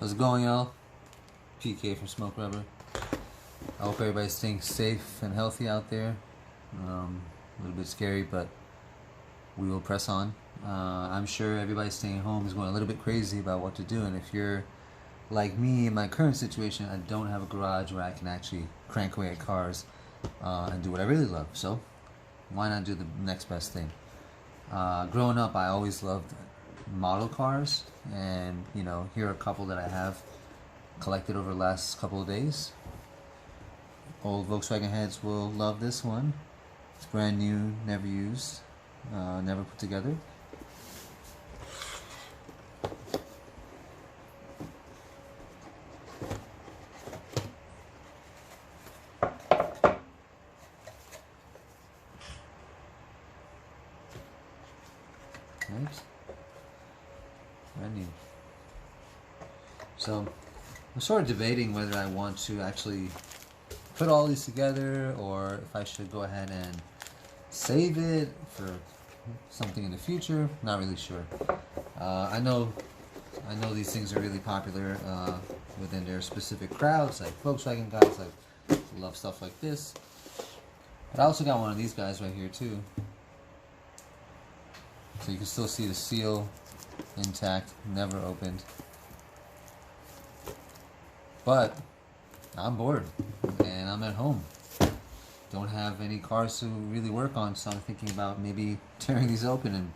How's it going, y'all? PK from Smoke Rubber. I hope everybody's staying safe and healthy out there. A little bit scary, but we will press on. I'm sure everybody staying home is going a little bit crazy about what to do, and if you're like me in my current situation, I don't have a garage where I can actually crank away at cars and do what I really love. So why not do the next best thing? Growing up, I always loved model cars, and here are a couple that I have collected over the last couple of days. Old Volkswagen heads will love this one. It's brand new, never used, never put together. Right. Brand new. So I'm sort of debating whether I want to actually put all these together or if I should go ahead and save it for something in the future. Not really sure. I know these things are really popular within their specific crowds, like Volkswagen guys, like love stuff like this. But I also got one of these guys right here too. So you can still see the seal intact, never opened. But I'm bored and I'm at home. Don't have any cars to really work on, so I'm thinking about maybe tearing these open and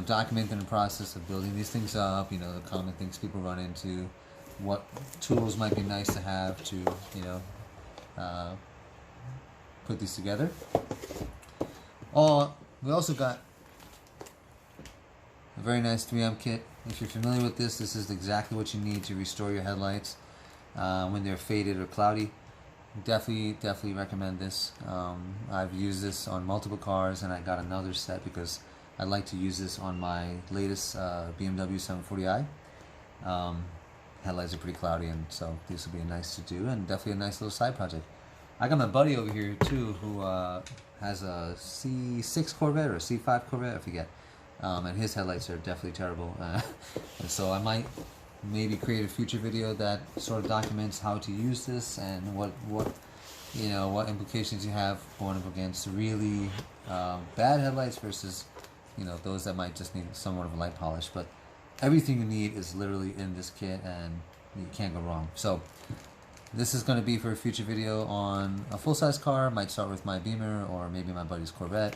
documenting the process of building these things up, the common things people run into, what tools might be nice to have to put these together. We also got a very nice 3M kit. If you're familiar with this, this is exactly what you need to restore your headlights when they're faded or cloudy. Definitely recommend this. I've used this on multiple cars, and I got another set because I'd like to use this on my latest BMW 740i. Headlights are pretty cloudy, and so this will be nice to do, and definitely a nice little side project. I got my buddy over here too who has a C6 Corvette or a C5 Corvette, I forget. And his headlights are definitely terrible. And so I might maybe create a future video that sort of documents how to use this and what implications you have going up against really bad headlights versus those that might just need somewhat of a light polish. But everything you need is literally in this kit, and you can't go wrong. So this is going to be for a future video on a full-size car. Might start with my Beamer or maybe my buddy's Corvette.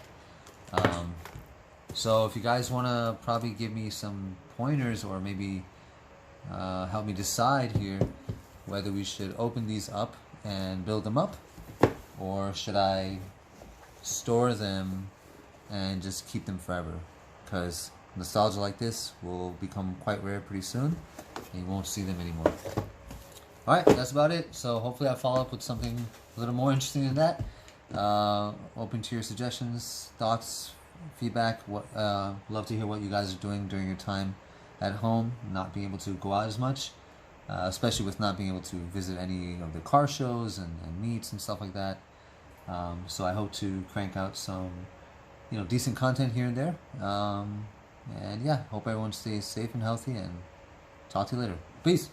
So if you guys want to probably give me some pointers or maybe help me decide here whether we should open these up and build them up, or should I store them and just keep them forever, because nostalgia like this will become quite rare pretty soon and you won't see them anymore. Alright, that's about it. So hopefully I'll follow up with something a little more interesting than that. Open to your suggestions, thoughts, feedback. Love to hear what you guys are doing during your time at home, not being able to go out as much, especially with not being able to visit any of the car shows and meets and stuff like that. So I hope to crank out some decent content here and there. And yeah, hope everyone stays safe and healthy, and talk to you later. Peace.